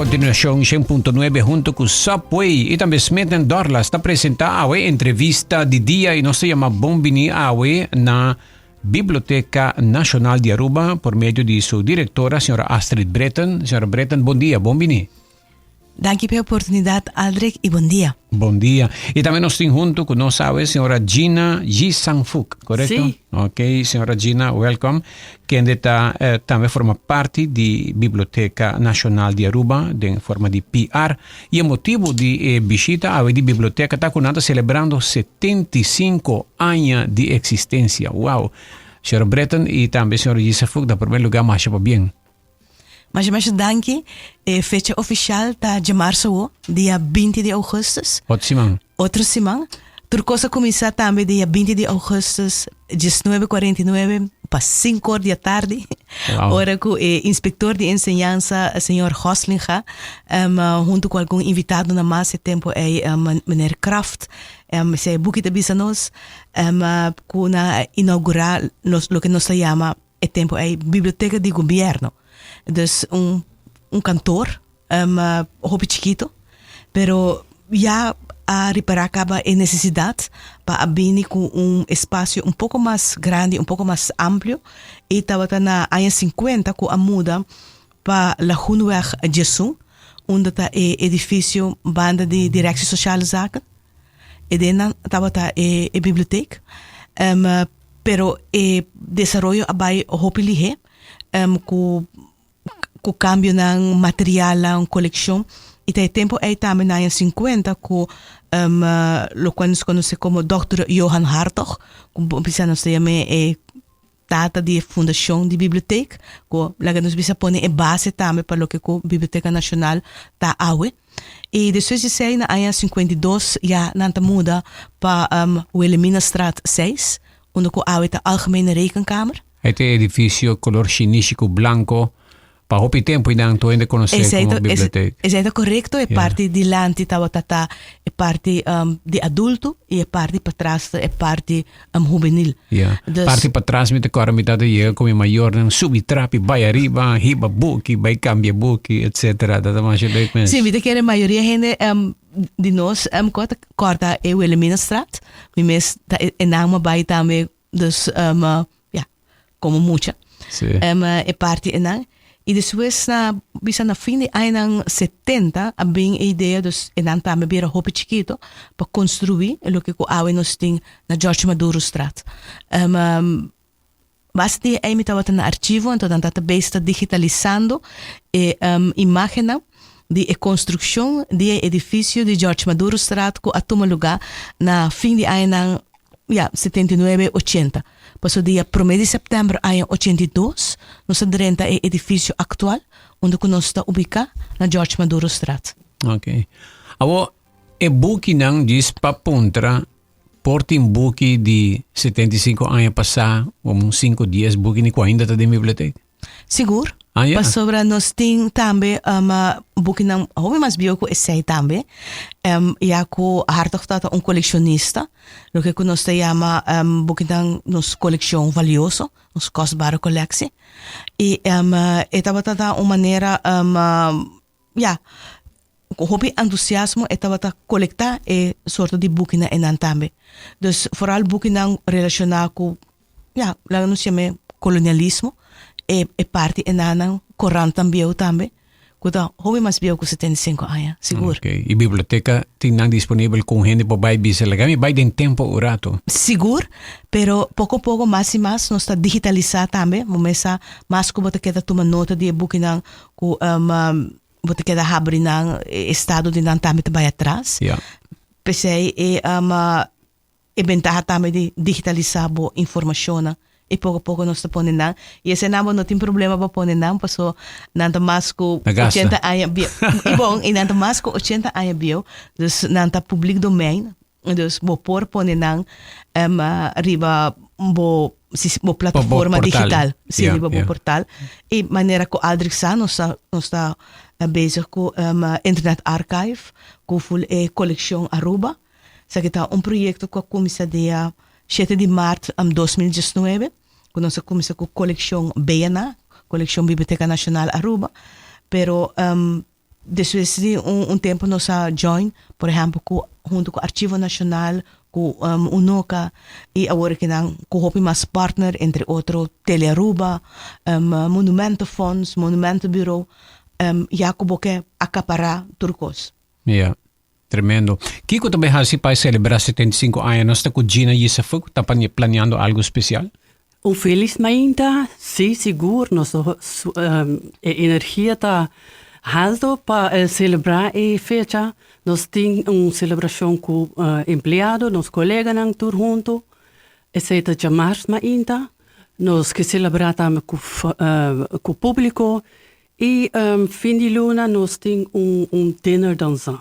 continuación 100.9 junto con Subway y también Smith and Dorlas está presenta awe entrevista de día y nos se llama Bombini awe na Biblioteca Nacional de Aruba por medio de su directora, señora Astrid Breton. Señora Breton, buen día, Bombini. Dank je per oportunidad, Aldrich, y buen día. Buen día. Y también nos tiene junto con nosotros, señora Gina Yi Sang-Fuk, ¿correcto? Sí. Ok, señora Gina, welcome. Quien también forma parte de Biblioteca Nacional de Aruba, de forma de PR. Y el motivo de visita a la biblioteca está con nosotros celebrando 75 años de existencia. Wow. Señora Breton y también señora Yi Sang-Fuk, en primer lugar, más bien. Mas danke. Fecha oficial está de março, dia 20 de augustus. Outro semana. Turcosa começar também dia 20 de augustus, 19:49, para 5 horas da tarde. Wow. Hora que o inspector de enseñança, o senhor Hoslinga, junto com algum invitado na massa tempo, meneer Kraft, se buki de bisanos, kuna inaugurar lo que nos chama tempo biblioteca de governo. Dus cantor, hobby chiquito, pero ya a reparar acaba en necesidad para abrir con espacio un poco más grande, un poco más amplio. Y estaba en años 50 con muda para la Groeneweg Jesús, donde está el edificio banda de Directie Sociale Zaken. Y dan estaba la biblioteca. Pero el desarrollo abai hobby lige, com cambio ng material, ng coleção. E tem tempo aí também na anos 50 com lo que nos conhece como Dr. Johan Hartog, com pisando se chama data de fundação de biblioteca, com lá nos bisa pone a base também para o que a Biblioteca Nacional tá awe. E depois de sair na anos 52 já nanta muda para o Wilhelminastraat 6, onde com awe tá Algemene Rekenkamer. Este edifício color chinístico blanco. Para hopi tempo ainda não ainda conhecer como biblioteca. Exato, correto. É parte de lante tata é parte de adulto e é parte para trás é parte juvenil. Yeah. Dus, parte para trás met de caramita de je como maior não subi trapi vai arriba, hiba buki, vai cambia buki, etc. Dat mas je leuk mens. Sim, weet que a maioria gente de nós corta é o Wilhelminastraat. Mi mes é naam bij também dus como mucha. Sí. É parte enang. E depois, bisa na fim de anos 70, havia a ideia de também ver um hobby chiquito para construir o que a nós tem na Jorge Maduro Straat. Basta aí me estava no arquivo, então também está digitalizando a imagem de construção do edifício de Jorge Maduro Straat que toma lugar na fim de anos 79, 80. Passou dia 1 de setembro de 82, nós adrenta o edifício atual, onde nós está ubicado na Jorge Maduro Straat. Ok. Agora, o buque não diz para pontra, porta um buque de 75 anos passado, ou 5 dias, buque nem ainda está na biblioteca? Seguro. Yeah. Pas sobre nós tem também buque não, houve mais bioco essay também, e com Hartog tata colecionista, o que nós chama buque não nos coleção valioso, nos kostbare colectie, e estava tata uma maneira hobby entusiasmo estava tata coletar e sorte de buque na enan também. Dus vooral buque não relacionado com lá nos chama colonialismo. É parte enana corrente também, quando houve mais bio com 75 anos, seguro. Ok. E biblioteca tem disponível com gente para vai biselagar, vai tem tempo urato. Seguro, pero pouco a pouco mais e mais nós está digitalizar também, começa mais que você quer tomar nota de book não com você quer abrir não estado de não também vai atrás. Yeah. Pensei é ventaja também de digitalizar boa informação. E pouco a pouco nós estamos pondo não. E esse não tem problema para pôr não, passou nanta mais que 80 anos bio. E bom, e nanta mais que 80 anos bio, dus nanta public domein, dus bo por pôr não, riba bo plataforma digital, sim, riba bo portal. E maneira que o Aldrich sa, nós está bezig com Internet Archive, com full coleção Aruba. Sa kita projeto com a comissaria 7 de março de 2019, quando nós começamos com a coleção BNA, Coleção Biblioteca Nacional Aruba, pero Después de un tiempo nos ha join, por ejemplo, junto con Archivo Nacional, con UNOCA, y ahora que dan con más partner, entre otros Telearuba, Monumento Fonds, Monumento Bureau, ya como que acaparar turcos. Yeah. Tremendo. Kiko também hasi para celebrar 75 anos, está com Gina Yusufuk, está planeando algo especial? Um feliz mainta, sim, seguro. Nossa energia está rasdo para celebrar a fecha. Nós temos uma celebração com empregado, nos colegas não tur junto. Esse é de março mainta. Nós que celebrar também com o público. E fim de luna nós temos dinner dançando.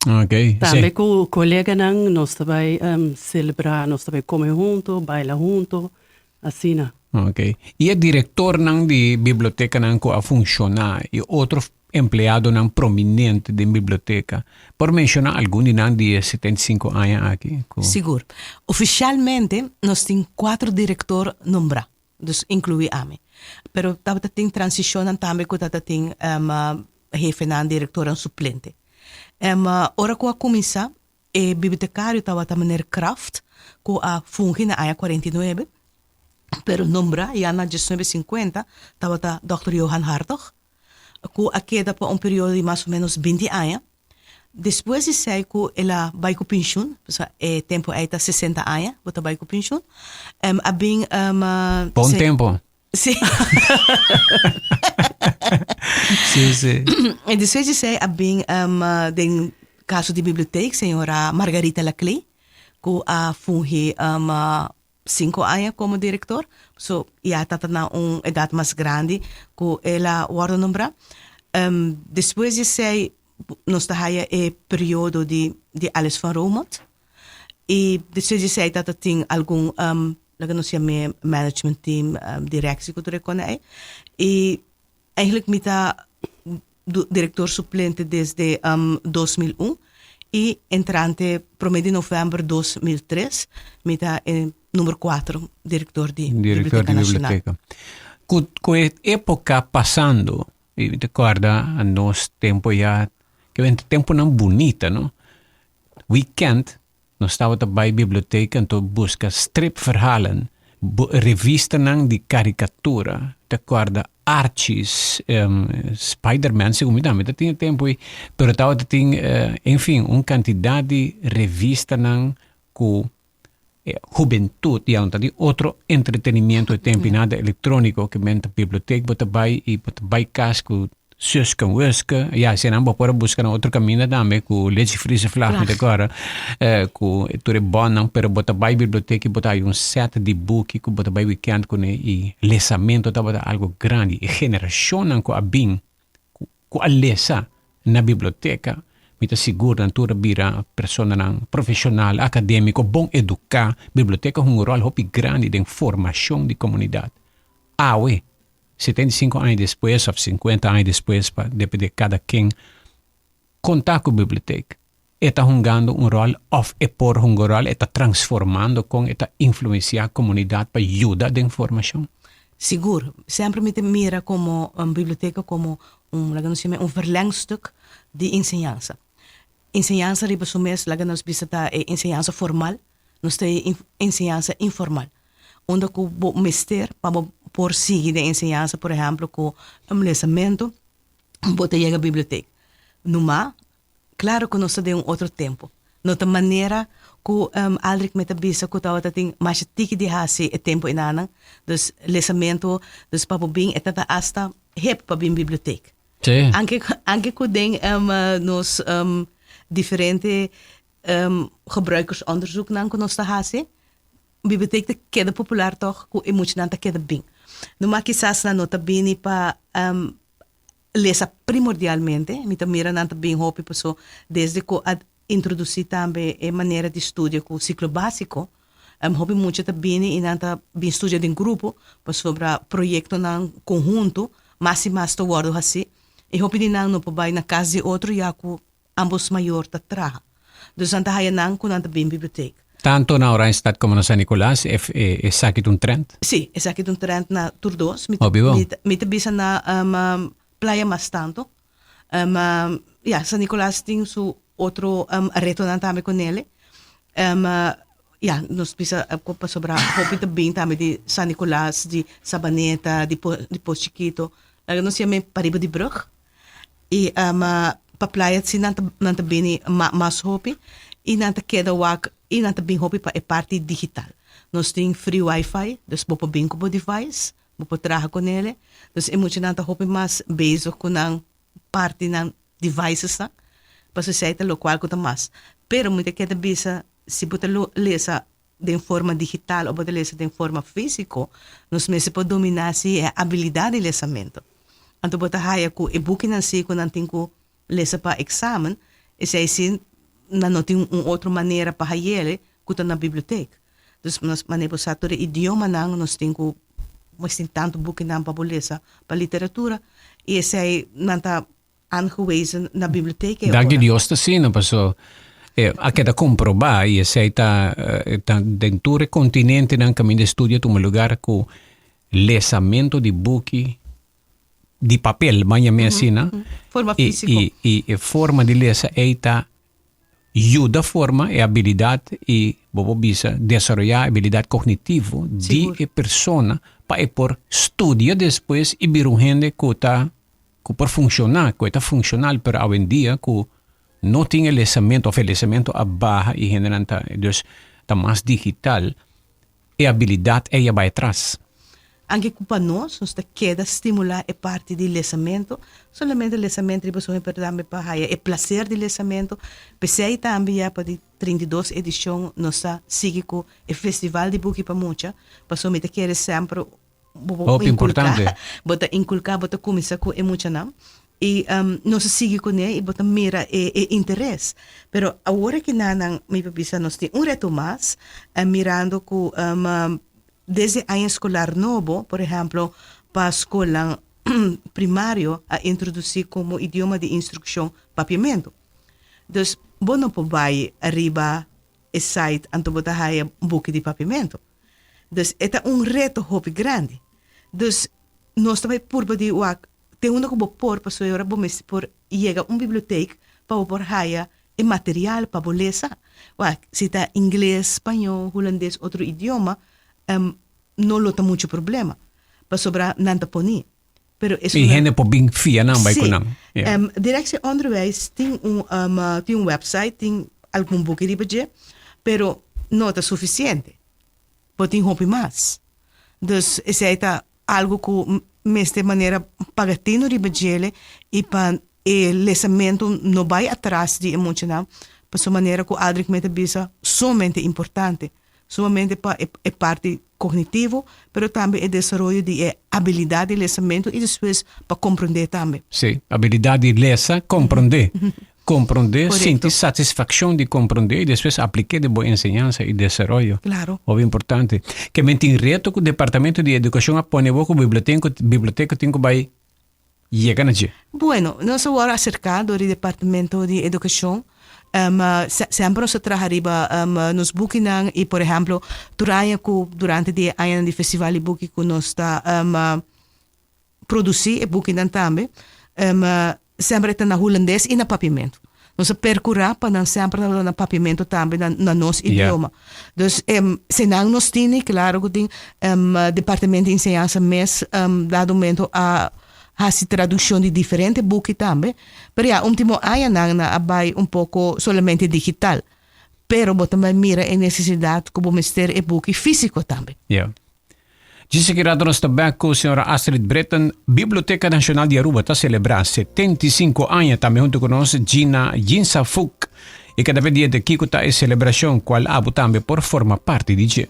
Ok. Também com o colega não, nós também celebrar, nós também comer junto, bailar junto, assim, né? Ok. E o diretor não de biblioteca não a funcionar e outro empregado não prominente da biblioteca. Por mencionar algum de 75 anos aqui? Seguro. Oficialmente, nós temos 4 diretores nombrados, dus inclui a mim. Pero tata tem transicionam também com tata tem jefe na diretor suplente. Ora com a comissão, o bibliotecário estava a meneer Kraft, com a fungi na área 49, pero nombra, já na 1950, estava a Dr. Johan Hartog, com a queda por um período de mais ou menos 20 anos. Depois de sair com ela vai com pension, tempo aí está 60 anos, bota vai com pension. Bom tempo. Sim. Sim. E depois de sair, bem den caso de biblioteca, senhora Margarita Laclay, que a fungi 5 anos como diretor. So, já está na uma idade mais grande, que ela guarda nombrar. Depois de sair, nós temos o período de Alice van Romont. E depois de sair, tem algum nós chamamos management team, directie, que eu reconheço. E eigenlijk met diretor suplente desde 2001 e entrante promedio de novembro 2003 met número 4 diretor de Biblioteca Nacional. Com a época passando, e te acorda a nosso tempo já, que é um tempo não bonita, não? Weekend, nós estávamos também na biblioteca e busca stripverhalen, revista de caricatura, te acorda Archies, Spider-Man, segundo me tinha tempo, pero estava enfim, uma quantidade de revista com juventude, e então outro entretenimento e tempo nada eletrônico que mente biblioteca, bota vai e bota vai casco Suska Wuska, ja, se não pode buscar outro caminho também, com leite frise flávio agora, com tudo bom não, pero bota vai biblioteca, bota aí set de book, com bota vai weekend com e lesamento, tá bota algo grande, e geração não com a bem, com a lesa na biblioteca, me tá seguro não tudo vira pessoa não profissional, acadêmico, bom educar, biblioteca um rol hopi grande de formação de comunidade. Ah, ué. 75 anos depois, ou 50 anos depois, depende de cada quem, contar com a biblioteca. Está jogando rol, ou por rol, está transformando, está influenciando a comunidade para ajudar a informação. Seguro. Sempre me mira como biblioteca como verlengstuk de enseñanza. Enseñanza riba sumes, nós visita enseñanza formal, nós temos enseñanza informal. Onde o mister para por seguir de enseñanza, por exemplo, com lesamento, bota chega à biblioteca. Numa, claro que nós temos outro tempo. Nota maneira que Aldrich met a bisa que tava tem mais tiki de hasi e tempo inanang, dus lesamento, dus para bem etata hasta hep para bem biblioteca. Sim. Anche que den nos diferente gebruikersonderzoek nang que nós tá hasi. Biblioteca queda popular toch, com emocionante queda bem. Numa quizás na nota bem para lesa primordialmente, me mira nanta bem hope pessoa desde que introduzir também a maneira de estudo com o ciclo básico, hope muito também e nanta bem estudo em grupo, para sobre projeto na conjunto, mais e mais to wordo assim, e hope de não vai na casa de outro já com ambos maior ta traga. Dus nanta haya nang com nanta bem biblioteca. Tanto na Oranjestad como na San Nicolás, é sakit trend? Sim, é sakit trend na Turdos. Obvio. Mita bisa na playa mas tanto. San Nicolás tem su outro reto na também com ele. Nós pisa para sobrar hopi também também de San Nicolás, de Sabaneta, de Poço Chiquito. Nós chamamos pariba de brug. E para praia se não também mais hopi e não queda wak e não também hopi para parte digital. Nós temos free wifi, dus bopo bem com o device, bopo traga com ele. Dus é muito não hopi mais bezig com a parte na devices tá, para sociedade local com mais. Pero muito queda bisa se botar lesa de forma digital ou botar lesa de forma física, nós mesmo podemos dominar se a habilidade de lesamento. Então botar raia com e book não sei quando tem que lesa para exame, e se assim não tem outra maneira para raia ele, que na biblioteca. Dus nós manejamos a todo idioma não, nós temos tanto boek não para lesa para literatura, e esse aí não está aangewezen na biblioteca. Dank je Dios te zien, paso. Aqui da comprovar e esse tá dentro do continente na caminho de estudo um lugar com lesamento de book de papel, manha medicina. Forma física. E forma de lesa tá ajuda forma e habilidade e bobo bisa desarrollar habilidade cognitiva de persona para por estudiar depois e vir gente que por funcionar, que está funcional, pero hoje em dia que não tem lesamento, ou lesamento a barra e generanta, dus está mais digital e a habilidade ela vai atrás. Anche para nós queda estimular a parte de lesamento, solamente lesamento, para o prazer de lesamento, pensei também para a 32 edição, nós sigue com o Festival de Book para muita, para somente querer sempre importante. Bota inculcar, bota começar com emocional. E nós sigue com ele e bota mira interesse. Pero agora que me precisa nós tem reto mais, mirando com desde a escolar novo, por exemplo, para a escola primário, a introduzir como idioma de instrução papiamento. Dus, bom não pode arriba e site anto bota haia book de papiamento. Dus, é reto hobby grande. Dus, nós também por de tem que por para sua hora por chega biblioteca para por haia e material para bolesa. Se está inglês, espanhol, holandês, outro idioma, não lota muito problema para sobrar nanta poni. Pero e gente por bem fia não vai com não. Direção onderwijs tem website, tem algum book de budget, pero não está suficiente. Pode ter mais. Dus esse aí tá algo que de maneira pagatino de budget e para o lesamento não vai atrás de emocional, para sua maneira que o Adric mete bisa somente importante, somente para a parte cognitivo, pero também o desenvolvimento de habilidade de lesamento e depois para compreender também. Sim, habilidade de ler, compreender. Compreender, sentir satisfação de compreender e depois aplicar de boa ensinança e desenvolvimento. Claro. É importante. Que me tem reto que o Departamento de Educação apone o biblioteca tem que vai chegar na dia. Bueno, nós agora acercado do Departamento de Educação, sempre nós trabalhamos nos booking e, por exemplo, durante o ano de festival de booking que nós está produzir booking também, sempre está na holandês e na papiamento. Nós percorrer para sempre na papiamento também na nosso idioma. Dus se não nós temos, claro que tem departamento de ensinança, mas dado momento a tradução de diferentes books também. Pero último ano vai pouco solamente digital. Pero também mira a necessidade que vamos ter book físico também. Disse que nós também com a senhora Astrid Breton, Biblioteca Nacional de Aruba está celebrando 75 anos também junto com nós, Gina Jinsafuk. E cada vez dia de Kiko está a celebração, qual abo também por forma parte de GEM.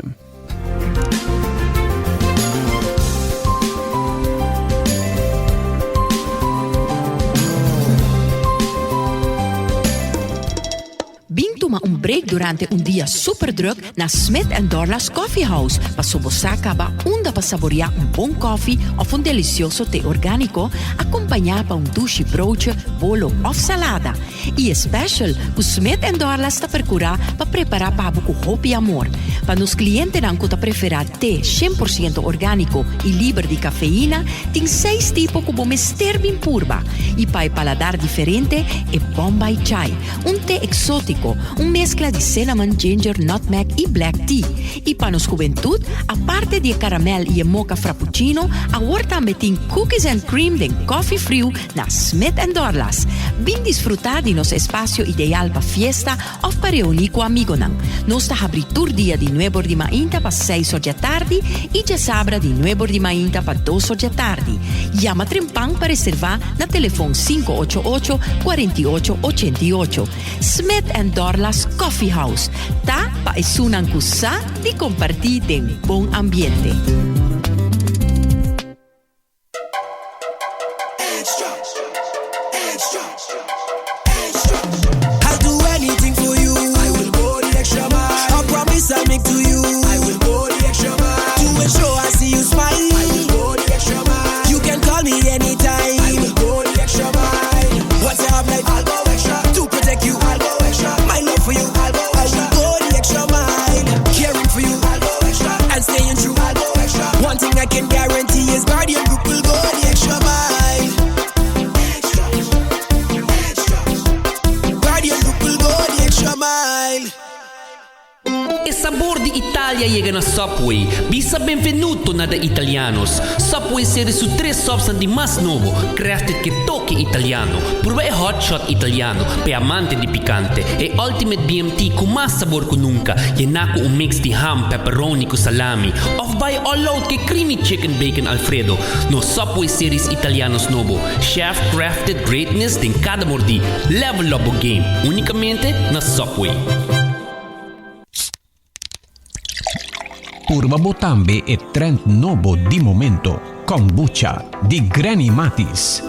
Toma break durante dia super druk na Smith & Dorla's Coffee House. Paso acaba onda para saborear bom coffee of delicioso té orgánico, acompanhado para douche broodje, bolo of salada. E special, o Smith & Dorla's está percurar para preparar para com hope e amor. Para nos clientes não que preferir té 100% orgânico e livre de cafeína, tem 6 tipos como mister bem purba. E para paladar diferente, é Bombay Chai, té exótico, mescla de cinnamon, ginger, nutmeg e black tea. E para nos juventude, a parte de caramel e mocha frappuccino, agora também tem cookies and cream de coffee frio na Smith & Dorlas. Bem desfrutar de nosso espaço ideal para fiesta ou para reunir com amigos. Nós está abrindo dia de 9 de manhã para 6 da tarde e de sábado de 9 de manhã para 2 da tarde. Llama Trempang para reservar na telefone 588-4888. Smith & Dorlas Coffee House. Tá para esunan kusa de compartir em bom ambiente. I'll do anything for you. I will go the extra mile. A promise I make to you. I will go the extra mile. To ensure I see you smile. I will go the extra mile. You can call me anytime. I will go the extra mile. What's your have life? I'll go extra. To protect you, I'll go extra. My love for you, I'll go extra. I will go the extra mile. Caring for you, I'll go extra. And staying true, I'll go extra. One thing I can guarantee is Guardian Group will go the extra mile. Guardian Group will go the extra mile. E sabor di Italia llega na Subway. Bisa benvenuto na da Italianos. Subway seri su 3 substanti mas novo, crafted che toque italiano. Purba e hot shot italiano, pe amante di picante. E ultimate BMT con mas sabor con nunca. Llena con un mix di ham, pepperoni con salami. Of by all out che creamy chicken bacon Alfredo. No Subway series italianos novo. Chef crafted greatness din cada mordi. Level up o game. Unicamente na Subway. Purba Botambe e trend novo di momento. Kombucha di Granny Matis.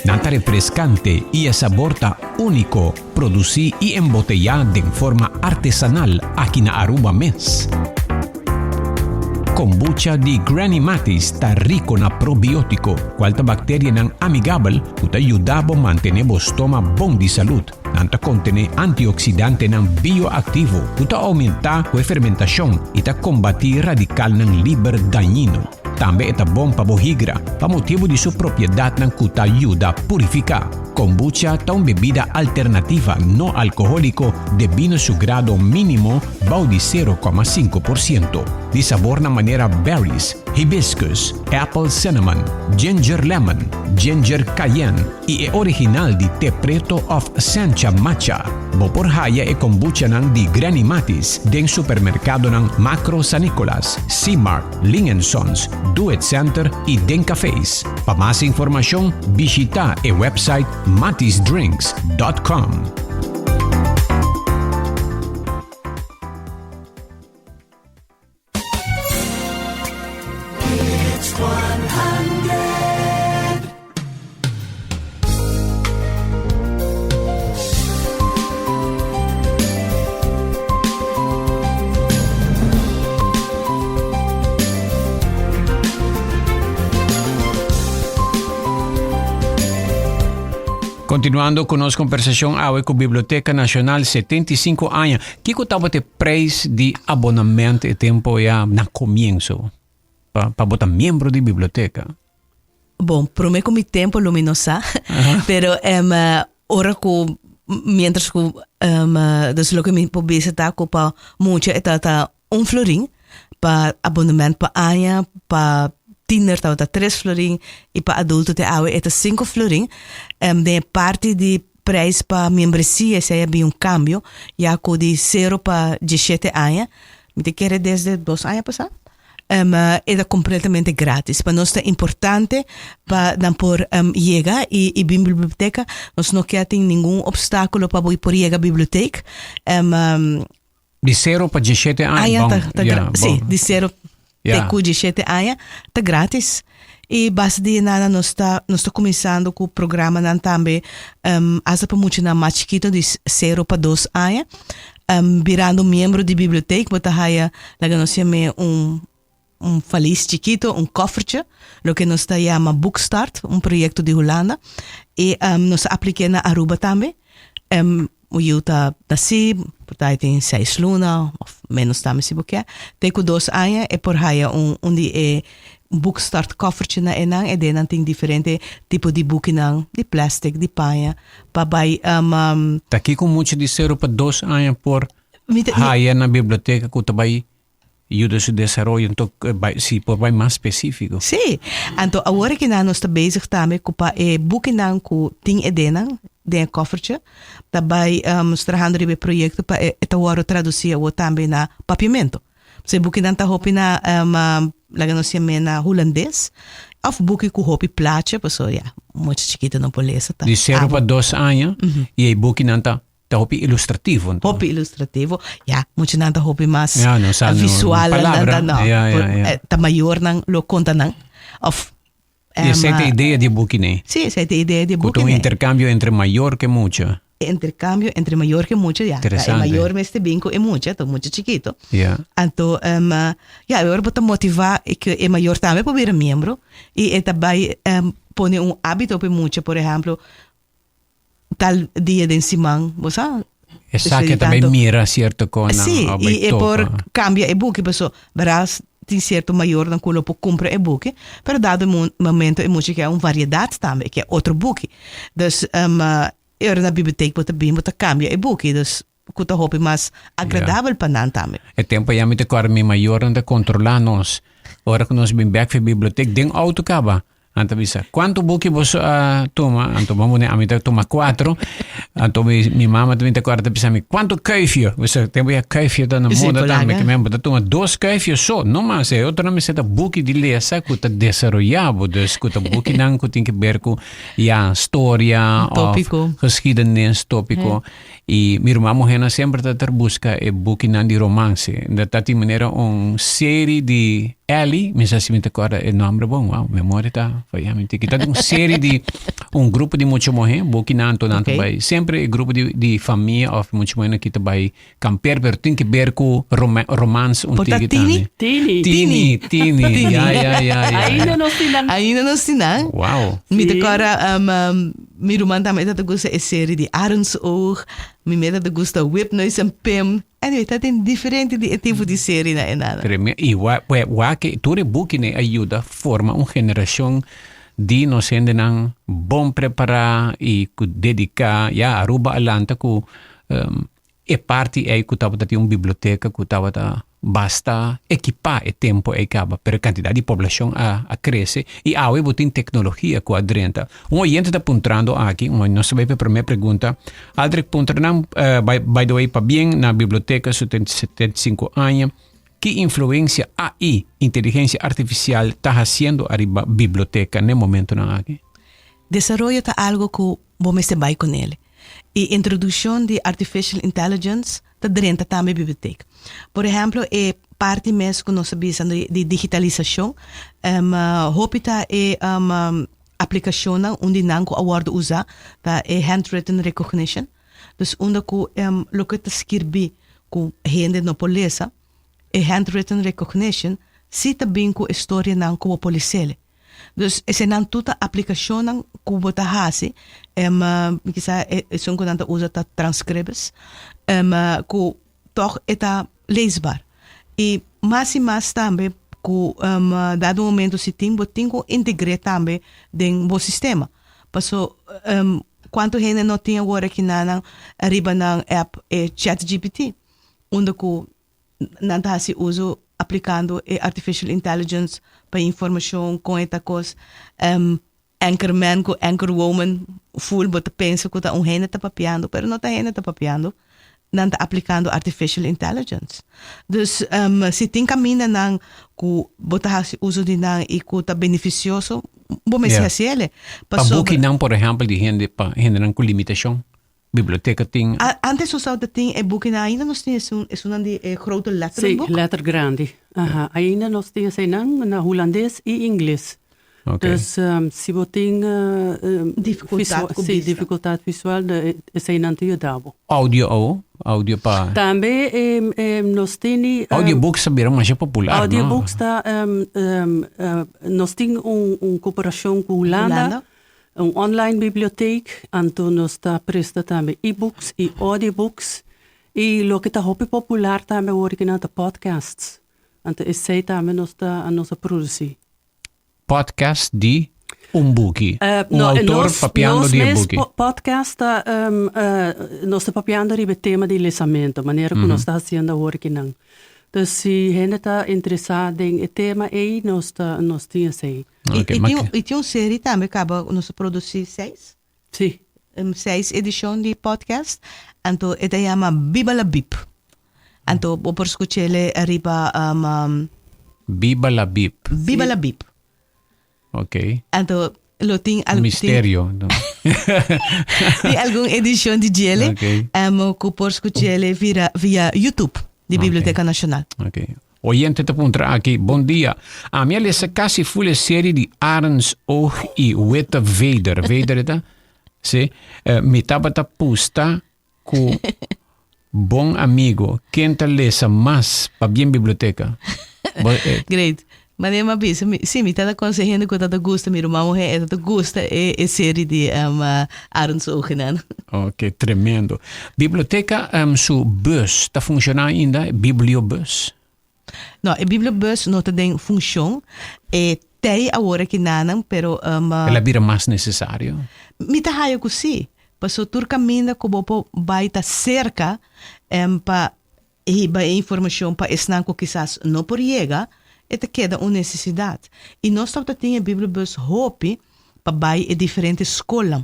Nanta refrescante y saborta único. Producí y embotellada en forma artesanal aquí na Aruba Mes. Kombucha di Granny Matis está rico na probiótico, qualta bacteria nan amigable, puta ayudabo mantener o stoma bom di salud. Nanta contene antioxidante nan bioactivo, puta aumenta a fermentación y ta combatir radical nan liber dañino. Tambe eta bom pa bohigra, pa motivo di su propiedad nan kuta ayuda a purificar. Kombucha ta un bebida alternativa no alcohólico de vino su grado mínimo bau di 0,5%. Di sabor na manera berries, hibiscus, apple cinnamon, ginger lemon, ginger cayenne y original di té preto of Sancha Matcha. Bopor haya e kombucha ng di Granny Matis den supermercado ng Macro San Nicolas, C-Mart, Ling & Sons, Do It Center y Den Cafés. Pa más información, visita e website matisdrinks.com. Continuando con nuestra conversación hoy con Biblioteca Nacional 75 años. ¿Qué costaba el precio de abonamiento y tiempo ya na comienzo? Para botar miembro de biblioteca. Bom, prometo mi tempo luminosa, pero ahora que mientras que dus lo que me pobeza ta pa mucho etata $1 pa abonnement pa año pa tiener tauta 3 florin e para adulto te awe eta 5 florin. De parte de prijs para membresia se havia cambio, já com de 0 para 17 anos, me te quer desde 2 anos passar. Era completamente grátis. Para nós é importante para não por chegar e biblioteca, nós não queremos nenhum obstáculo para por chegar à biblioteca. De 0 para 17 anos? Sim, de 0 para 17 anos, está grátis. E basta de nada nós está começando com o programa também asa para muito na mais chiquito de 0 para 2 anos, virando membro de biblioteca, bota raia, lá nós chama feliz chiquito, cofre, lo que nós está chama Bookstart, projeto de Holanda, e nós apliquei na Aruba também. Yuta nasi, portanto tem 6 luna, of menos também se boquê. Tem com 2 anos e por aí onde boekstart koffertje na enang e dan ting diferente tipo de boek nang de plastic de paia pabai Daqui com muito de ser para 2 anos por haya na biblioteca que também ajuda su desarrollo então se por vai mais específico. Sim, então agora que nós está bezig também com boek nang ku ting edenang de koffertje daarbij strahando ribe proyecto para etawaro traduzir o também na papiamento. Se boek nang ta hopi na laga nós na holandês of boek ku hopi plaatje, so ja, muito chiquito não pode ler tá. De 0 para 2 anos e aí boek nang ta hopi ilustrativo. Então. Hopi ilustrativo, ja, muito nang ta hopi mas visual não. Ta maior nang lo conta nang of essa é a ideia de boek né? Sim, essa é a ideia de boek. Um intercâmbio entre maior que muito. Intercambio entre maior que mucho, ya. El mayor este vinco es mucho, então muito chiquito. Yeah. Então, agora para motivar que é maior também para ser membro e também pone hábito para mucho, por exemplo, tal dia de semana, você Essa que também mira certo com sim, e por cambia e book, pessoal, verás tem certo maior dan quello por comprar e book, pero dado momento é muito que é variedade também, que é outro book. Dus eu na biblioteca bota bem bota cambia e book, dus kuta hopi mais agradável para nan também. É tempo já me te cor me maior anda controlar nós. Ora que nós bem back para biblioteca den auto caba. Anta bisa, quanto book você toma? Anto vamos né, a mim toma 4. Anto mi mama também te corta bisa me quanto kuifje? Você tem já kuifje da na moda também que mesmo toma 2 kuifjes só, não mais é outra me seta book de leça que tá desarrollado, dus que tá book não que tem que ver com história, tópico, geschiedenis, tópico. E minha irmã morrendo sempre tá busca e book não de romance. Da tati maneira série de Ellie, me se me te corta o nome bom, wow, memória tá falhamente. Que tá série de grupo de muito morrer, book não tanto vai. Sempre grupo de família of muito morrer que tá vai camper, pero tem que ver com romance tique também. Tini. Ja. Ainda não sinang. Wow. Me te corta minha irmã também tá gosta de série de Arendsoog. Mi meta de gusta Whip Noise en Pim. Anyway, dat is diferente de tipo de série na nada. E wa que tu book ne ajuda forma geração de nós sendo nang bom preparar e ku dedicar ya Aruba alanta ku e parte é que tava ter biblioteca que tava basta equipar e tempo e acaba per quantidade de população a cresce e a botin tecnologia com adrenta oyente está apontando aqui não sabe para minha pergunta Aldrich Punternam by the way para bem na biblioteca 75 anos que influência AI inteligência artificial está fazendo a biblioteca no momento na aqui desarrollo está algo que vamos estar com ele e introdução de artificial intelligence está dentro também da biblioteca. Por exemplo, parte mesmo que nós sabemos de digitalização, hopita aplicação onde não que award usa, é handwritten recognition. Dus onde que lo que está escrever com gente não pode ler, handwritten recognition, se também com história não que pode ler. Dus essa não toda aplicação não que você faz, quizá são que não usa para transcrever, que toch está leesbaar. E mais também que dado momento se tem que integrar também dentro do sistema. Passo quanto gente não tem agora que não arriba na app ChatGPT, onde que não está se usa aplicando artificial intelligence para informação com esta coisa anchorman com anchorwoman full but pensa que tá gente tá papiando pero não tá gente tá papiando não tá aplicando artificial intelligence dus se tem caminho não que botar uso de não e que tá beneficioso bom se assim para book não por exemplo de gente para gente não com limitação biblioteca tem antes usava tem book não ainda nós tem de grote letterboek letter grande ainda nós tem na holandês e inglês. Okay. Dus se você tem dificuldade visual, é não tem dabo. Audio para. Também nós temos. Audiobooks sabiam mais popular. Audiobooks está nós temos cooperação com Holanda. online biblioteek. Anto nos está presta também e-books e audiobooks. E lo que está hopi popular também working de podcasts. Anto esse também nos está a nossa produzir. Podcast di Umbuki. No, autor nos papiando di Umbuki. Podcast nós está papiando ribe tema de lançamento, maneira que nós está fazendo working. Dus se gente está interessada em tema aí, nós tínhamos aí. Ok, E tinha uma série também, acaba nós produzir 6. Sim. 6 edições de podcast. Então, ela chama Biba la Bip. Então, vou por escutar ele arriba Biba la Bip. Biba la Bip. Ok. Então, lo tem Misterio. No? Tem alguma edição de ele, Ok. que por escutar ele via YouTube, de Biblioteca Nacional. Ok. Oyente te puntra aqui, bom dia. A minha lessa quase full série de Arns Oog e Witte Vader. Vader é tá? Sim. Me tava ta pusta com bom amigo. Quem te lessa mais para bem biblioteca? Great. Mas é uma vez, sim, me está aconselhando que eu gosto, meu irmão, eu gosto a série de Arns Oog. Ok, tremendo. Biblioteca, su bus, está funcionando ainda? Bibliobus? Não, a Bibliobus não tem função. Tem agora que não, pero... Ela vira mais necessário? Me está raio que sim. Passou tur caminho que o vai estar cerca para receber informação para esnar que quizás não por chegar, e te queda uma necessidade. E nós estamos tendo a Bibliobus hope para vai em diferentes escolas.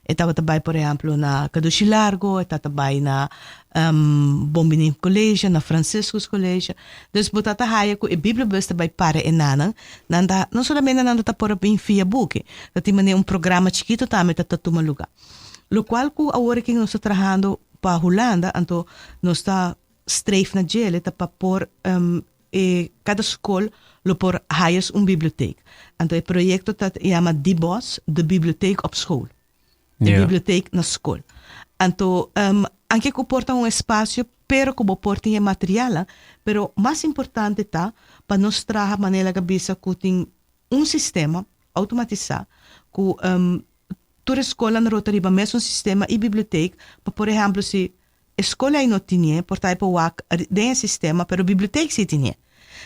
Estava também, por exemplo, na Caduci Largo, estava também na Bombini College, na Franciscus College. Dus botata haya ko Bibliobus também para enana, nanda não somente nanda tá por bem via book, tá tem um programa chiquito também tá toma lugar. Lo qual ko agora que nós está trabalhando para Holanda, então nós está streef na gele tá para por cada escola lo por hayas biblioteca. Então o projeto tá chama DBOS, de biblioteca op school. De biblioteca na escola. Então, anche que porta um espaço, pero que porta material, pero mais importante tá para nós trazer maneira cabeça que tem sistema automatizado que toda escola na rota riba mesmo sistema e biblioteca, para por exemplo se escola aí não tinha, portar para o tem sistema, pero biblioteca sim tinha.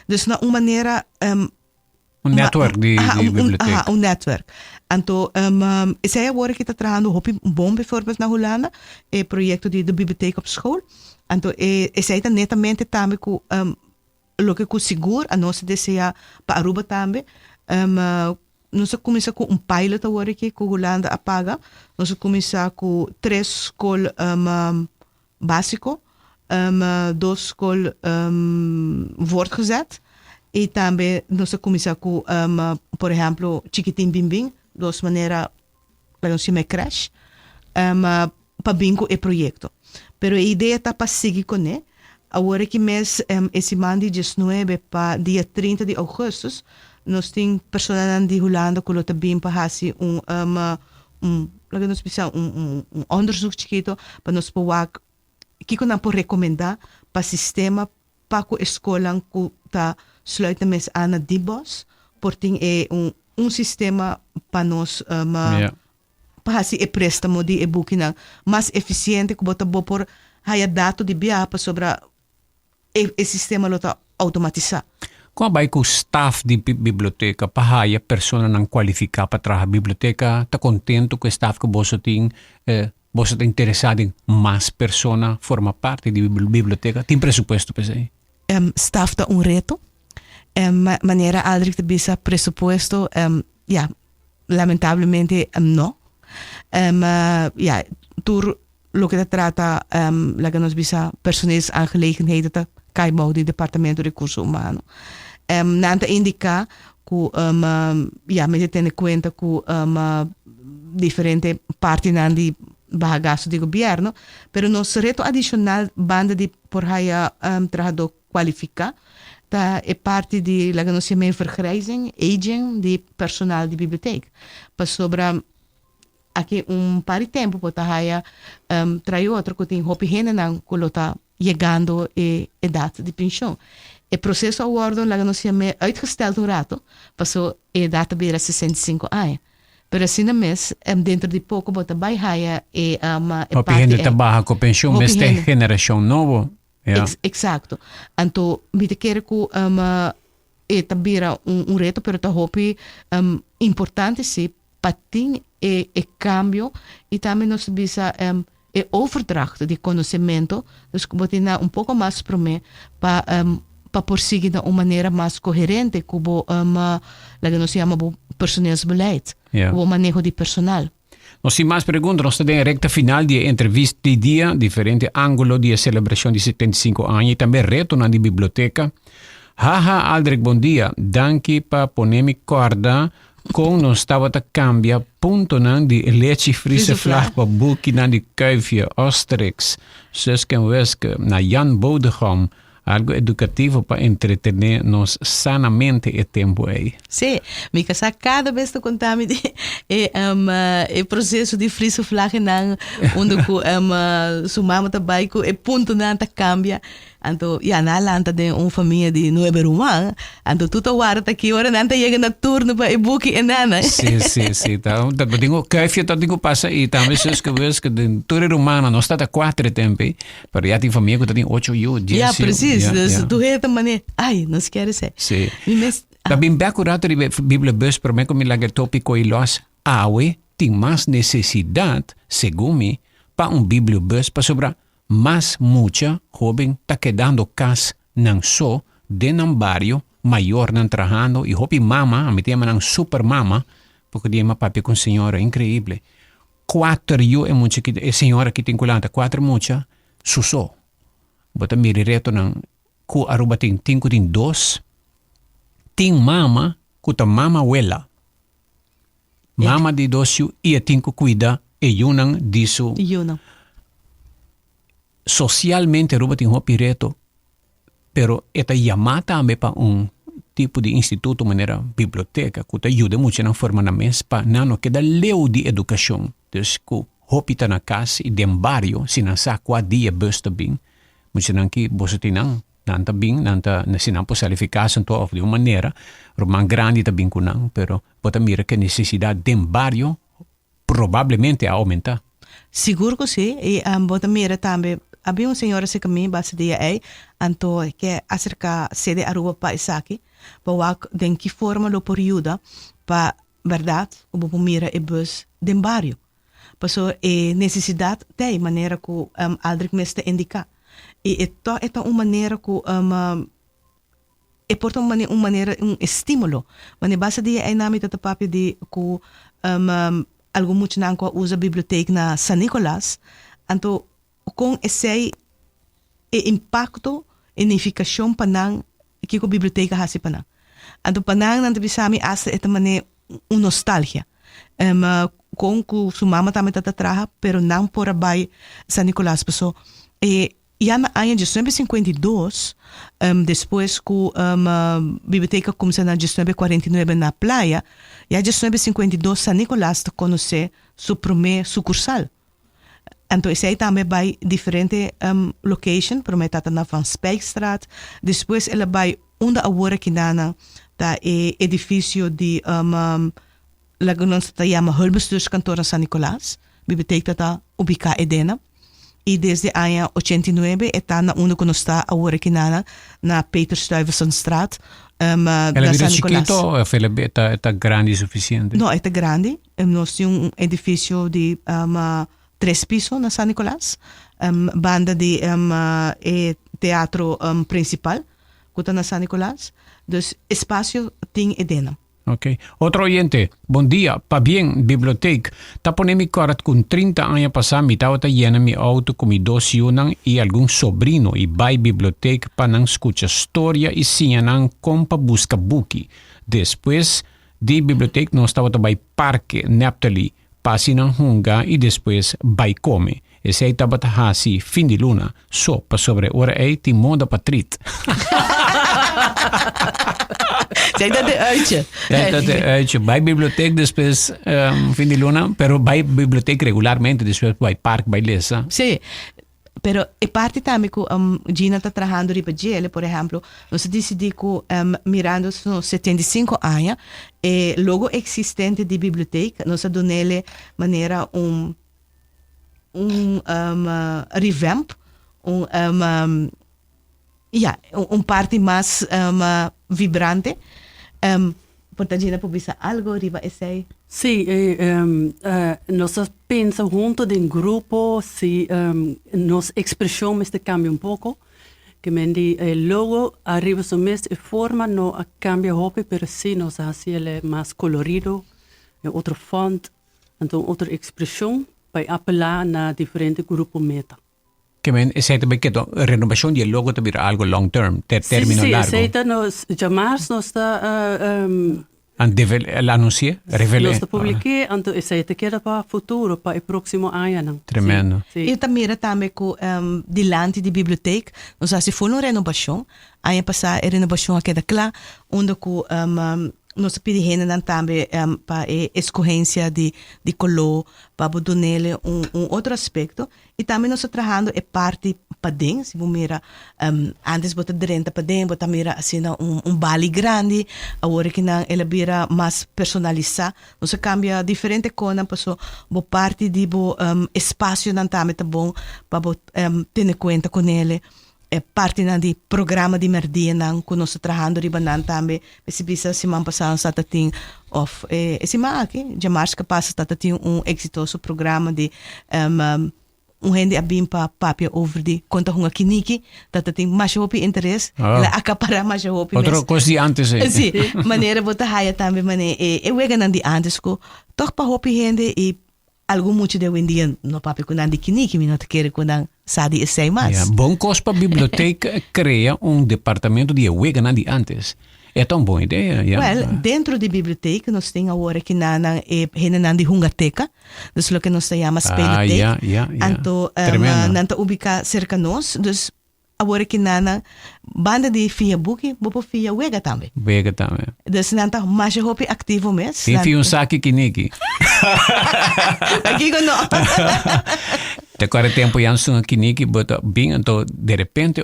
Dus na uma maneira network de biblioteca. Um network. Então, esse é agora que está trabalhando bom, bijvoorbeeld na Holanda, o projeto de biblioteca op school. Então, esse é netamente também com o que seguro, a nossa deseja para Aruba também. Nós começamos com pilot agora que a Holanda apaga. Nós começamos com 3 escolas básico, 2 escolas voortgezet. E também nós começamos com, por exemplo, Chiquitim Bimbing, de maneira, vamos dizer, crash, para bingo e projeto. Pero a ideia está para seguir com ele. Agora que mês, esse mês de 19 para dia 30 de agosto, nós temos pessoas de Holanda que estão bem para fazer um onderzoek chiquito para nós poder que nós podemos recomendar para o sistema para a escola que está sluiten mes aan na DBOS, porting sistema para nós para fazer préstamo de e-book na mais eficiente que bota por haya dados de biapa sobre o sistema lo tá automatizado. Como vai com o staff de biblioteca para haya persona não qualificada para trabalhar biblioteca, tá contento com o staff que você tem, você está interessado em mais persona forma parte de biblioteca, tem presupuesto para isso? Staff tá reto. Maneira aldrig de bisa presupuesto, lamentavelmente no. Door lo que trata, la que nos bisa personeelsaangelegenheden te kaibouw die departamento de recursos humanos. Nanta indica que me tiene cuenta que diferente parte de bagaço de governo, pero nos reto adicional banda de por haya trabajador qualificar é parte de la que nós chamamos vergrijzing, aging de personal de biblioteca. Para sobre aqui par de tempo para haya trai outro que tem hopi gente não que está chegando a idade de pensão. O processo agora la que nós chamamos uitgesteld rato, passou a idade beira 65 anos. Pero assim na mes, dentro de pouco, bota vai haya e Hopi gente trabalha com pensão, mas tem geração nova. Yeah. Exacto. Então, me te quero que tabira reto, pero ta hopi importante sim, para ter cambio e também nós bisa overdracht de conhecimento, dus botina pouco mais para mim para prosseguir de uma maneira mais coerente como nós chamamos personeelsbeleid, o manejo de personal. Nós temos mais perguntas, nós temos a recta final de entrevista de dia, diferente ângulo de celebração de 75 anos e também reto na biblioteca. Haha, Aldrich, bom dia. Danke para poner corda com nós estava a cambiar ponto de leite frisse vlag para boek na de Kuifje, Oostenrijk, Susken Weske, na Jan Bodegom. Algo educativo para entretener-nos sanamente e tempo aí. Sim, me casa cada vez que contamos o processo de friso flag onde sumamos também que o ponto não cambia. Então, na lanta de uma família de 9 irmãos, então tudo o ar aqui, ora não chega na turno para o book e nada. Sim. Então, tenho Kuifje, tenho passa e também se que de turno humano não está a 4 tempo, mas já tem família que tem 8 e 10. Ja, precies. Dus tu heet maneira, ai, não se quer ser. Sim. Também bem curado de Bíblia bus, para mim como lagar tópico e los awe tem mais necessidade, segundo para Bíblia bus para sobrar mas mucha joven está quedando casa não só de um barrio maior não trabajando e hopi mama a mim tem uma super mama porque tem uma papi com senhora incrível 4 eu é muito que senhora que tem colanta 4 mucha suso bota me reto não ku aruba tem 2 tem mama ku ta mama abuela mama de 2 e tem que cuida e unang disso socialmente ruba tem hopi reto, pero esta llamada também para tipo de instituto, maneira biblioteca, que ajuda muito na forma na mesa para não queda leu de educação. Dus que hopi tá na casa e de barrio, se não sabe qual dia bus também, muito não que você tem não também, não se não pode qualificar de uma maneira, román grande também com não, pero pode mira que necessidade de barrio provavelmente aumenta. Seguro que sim, e bota mira também. Havia uma senhora que me base dia então que acerca sede Aruba para Isaki, para de que forma lo período para verdade o mira e bus de barrio. Passou necessidade de maneira que Aldrich me está indicar. E é uma maneira que é porta uma maneira estímulo. Mas base dia é na mita papi de que algo muito não usa biblioteca na San Nicolás, então com esse impacto e unificação panang que a biblioteca hasi panang. Ando panang nanti bisa mi asa esta maneira nostalgia. Com que sua mama também tá traha, pero não por abai San Nicolás passou. Já na ano de 1952, depois que a biblioteca começou na 1949 na praia, já de 1952 San Nicolás te conhece sua primeira sucursal. Então, esse aí também vai diferente location, para mim está na Van Spijkstraat. Depois, ela vai onde agora que na tá edifício de lá que nós está chama Hulpbestuurskantoor San Nicolás. Biblioteca está ubicada em Dena. E desde o ano 89 está na onde que nós está agora que na Peter Stuyvesantstraat. Ela é chiquito ou é grande o suficiente? Não, é grande. Nós temos edifício de 3 pisos na San Nicolás, banda de teatro principal, que está na San Nicolás. Dus espaço tem Edena. Ok. Outro oyente, bom dia, pa bien, biblioteca. Tá ponem mi corat com 30 anos passar, mi tava llena mi auto com mi 2 unang e algum sobrino e vai biblioteca para não escutar história e sim não compa busca buki. Depois de biblioteca nós estava também parque Neptali, passi ng hunga e depois vai come. Esse aí estava hasi fim de luna, sopa sobre ora aí tem moda patrit. Zeg dat de uitje. Ja, dat de uitje. Bij bibliotheek depois fim de luna, pero bij bibliotheek regularmente, depois bij parque, bij lesa. Sim. Pero e parte também que Gina está trabalhando riba gele, por exemplo, nós decidimos que mirando nos 75 anos e logo existente de biblioteca, nós donele maneira revamp, parte mais vibrante. Portanto, Gina publica algo riba esse. Sí, nós pensamos junto de grupo, si nossa expressão este cambia um pouco, que mendi logo arriba so mes forma no cambia hope, pero sí nos hace ele mais colorido, outro font, então outra expressão para apelar na diferente grupo meta. Que men sei também que a renovação de logo também algo long term, termino largo. Sí, nos jamais nos está L'anuncié, revelé. Nós publiquei, então esse te queda para futuro, para o próximo ano. Tremendo. Sí. Eu também também com delante da biblioteca, nós se foi uma renovação, aí passar a renovação aqui da clá, onde com nós pedimos também para a escorrência de color, para donarle outro aspecto, e também nós trabalhando a parte para dentro, se você mira, antes bota direita para dentro, bota mira assim bali grande, agora que não ela vira mais personalizada, nós cambia diferente coisa, para bo parte de bo espaço não também tá bom, para ter conta com ele. Parte do programa de merdia que nós trabalhando ribanan também se bisa semana passada está tendo of semana aqui jamais capaz está tendo exitoso programa de gente abim para papia over de conta hunga kiniki está tendo mais hopi interesse ela acapara mais hopi outra coisa de antes sim maneira botar raia também maneira wega nan de antes ko toch para hopi gente e algo muito de vendia no papel quando andi kiniki me não te quer quando sabe esse mais. Bom coisa para a biblioteca criar departamento de wega de antes. É tão boa ideia. Dentro da biblioteca nós temos agora que na de hungateca, então o que nós chamamos spelioteca. Então, nanta ubica cerca nós, dus agora que na banda de fia buki, bopo fia wega também. Wega também. Dus nanta mais hopi ativo mes. Tem um saque kiniki. Aqui não. Te quare tempo jansu kiniki bota bing então de repente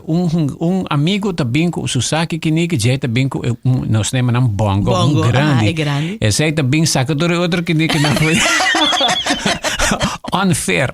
amigo tá bing com Susaki kiniki já tá bing com nós nem manam bongo grande. Grande. Esse tá bing saca do outro kiniki na foi unfair.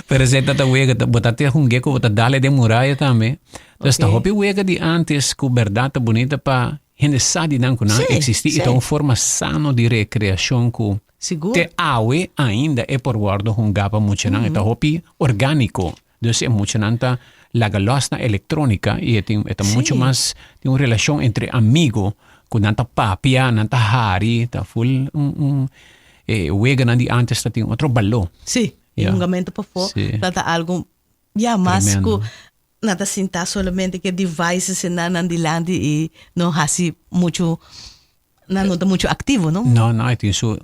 Pero esse tá wega bota ter gecko bota dale de muralha também. Então tá hopi wega de antes com verdade bonita para gente sabe não existir então forma sano de recreação com Seguro. Te awe ainda é por guardo gapa muito não é hopi orgânico, dus é muito não tá lagalosna eletrônica e tem muito mais tem uma relação entre amigo com nanta papia, nanta hari, tá full wega não de antes tá tem outro ballo. Sim, momento para fora, tá algo mais que nada sinta solamente que devices não de land e não hasi muito não está muito ativo, não? Não, tem seu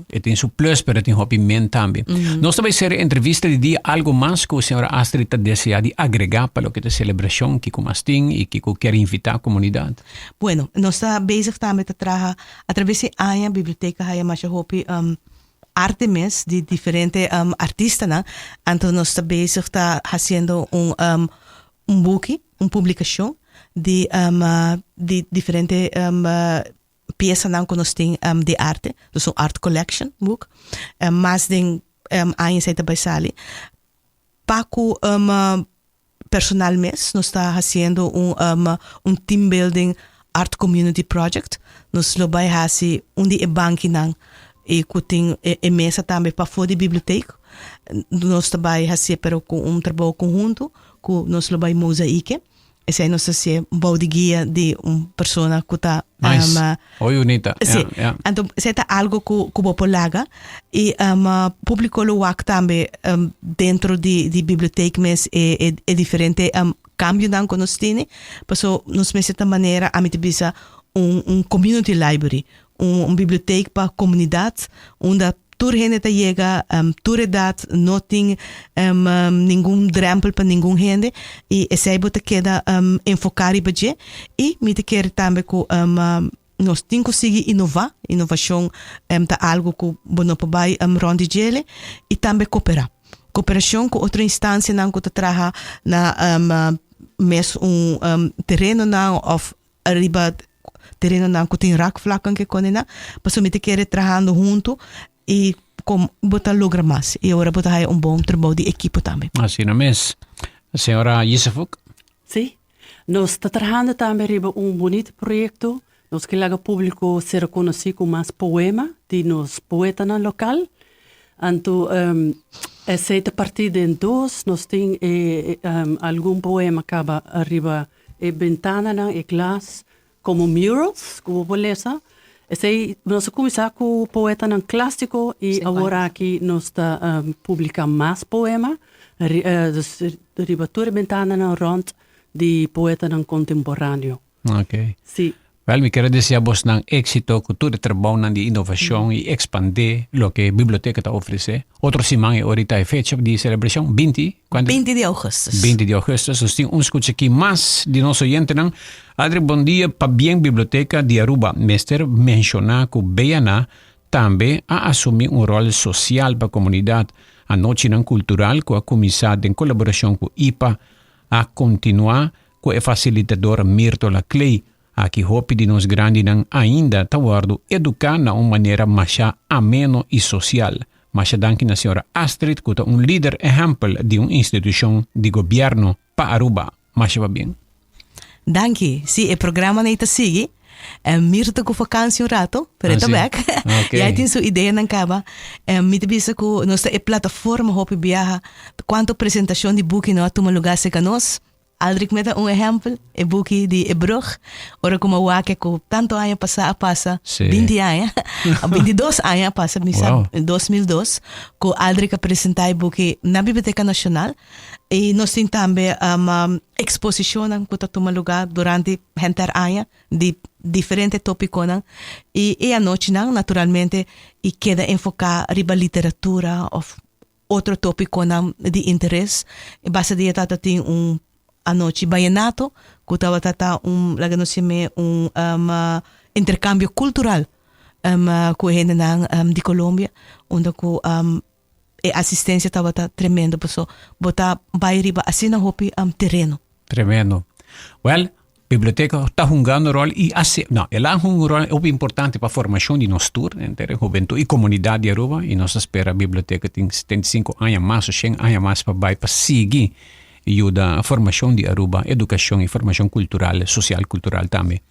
plus, mas tem hobby men também. Nós também ser entrevista de dia algo mais que a senhora Astrid deseja de agregar para o que é a celebração que como tem e que quer invitar a comunidade. Bueno, nós está bezig também a trabalhar através da biblioteca há mais hobby arte mes de diferentes artistas, né? Então nós está bezig tá fazendo book, uma publicação de diferentes peça não que nós temos de arte, dus een art collection book, mas tem aí em também sali. Paco personal mes, nós está fazendo team building art community project, nós lo vai fazer de banki não e que tem mesa também para fora da biblioteca, nós também fazer pero com trabalho conjunto, que nós lo vai mosaique. Essa é nossa boa de guia de uma pessoa que está oi unita. Sim. Então, essa é algo que o polaga e publicou o WAC também dentro de biblioteca, mas é diferente cambio não que nós temos, porque nós dessa maneira a gente bisa community library, biblioteca para a comunidade, onde toda gente chega, toda idade, não tem nenhum drempel para nenhum gente e essa é bota queda enfocar e me te quer também que nós temos que conseguir inovação é algo que não vai ronde gele e também cooperar cooperação com outra instância não que trabalha na mes terreno não of arriba terreno não que tem raakvlakken que konena para somente querer trabalhando junto e como botar logra mais e agora botar aí bom trabalho de equipe também. Assim não mesmo. A senhora Yusufuk? Sim. Nós estamos trabalhando também riba bonito projeto. Nós queremos público ser reconhecido com mais poema de nos poetas no local. Então, essa partida em dois, nós temos algum poema que arriba e ventana e glass como murals, como beleza. Nós começamos com o poeta no clássico e agora aqui nós publicamos mais poema. Arriba toda a ventana no rond de poeta no contemporâneo. Ok. Sim. Wel, me quero dizer a vos ng éxito com todo o trabalho de inovação e expandir o que a biblioteca está oferecendo. Outro semana ahorita é fecha de celebração 20 de agosto. 20 de agosto. So, tem escuta aqui mais de nosso oyente. Adri, bom dia para bem biblioteca de Aruba. Mestre mencionar que Beiana também a assumir rol social para a comunidade. A noite cultural com a comissão em colaboração com IPA a continuar com a facilitadora Mirtola Clay. Aqui hope de nós grandes ainda tawardo educar na uma maneira mais ameno e social. Mas danke na senhora Astrid que é líder exemplo de uma instituição de governo para Aruba. Mas va bem. Danke. Se o programa não está sigue, mirta com vacância rato, pero está back. Okay. Já tem sua ideia na caba. Me te bisa que nossa plataforma hope viaja quanto apresentação de book no toma lugar se canos. Aldrik met een exemplo, e boekje die e brug, ora como wake ko tanto anos passa, 20 anos, 22 anos passa, Wow. em 2002, que Aldrik apresentou o boekje na Biblioteca Nacional e nós temos também uma exposição que está tomando lugar durante 20 anos de diferentes tópicos e a noite naturalmente e queda enfocar riba literatura ou outro tópico de interesse e basta de estar tem a noite baianato, que estava intercâmbio cultural com a gente de Colômbia, onde a assistência estava tremenda, pessoal, botar bairiba assim na roupa terreno. Tremendo. Well, biblioteca está jugando rol e ela um rol importante para a formação de nós todos, entre juventude e comunidade de Aruba, e nós espera a biblioteca tem 75 anos mais, 100 anos mais para seguir ajuda a formação de Aruba, educação e formação cultural, social cultural também.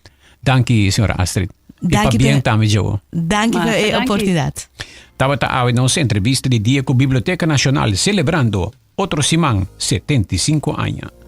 Danke, senhora Astrid. Danke e para bem também, Joe. Danke pela oportunidade. Estava a nossa entrevista de dia com a Biblioteca Nacional celebrando outro semana 75 anos.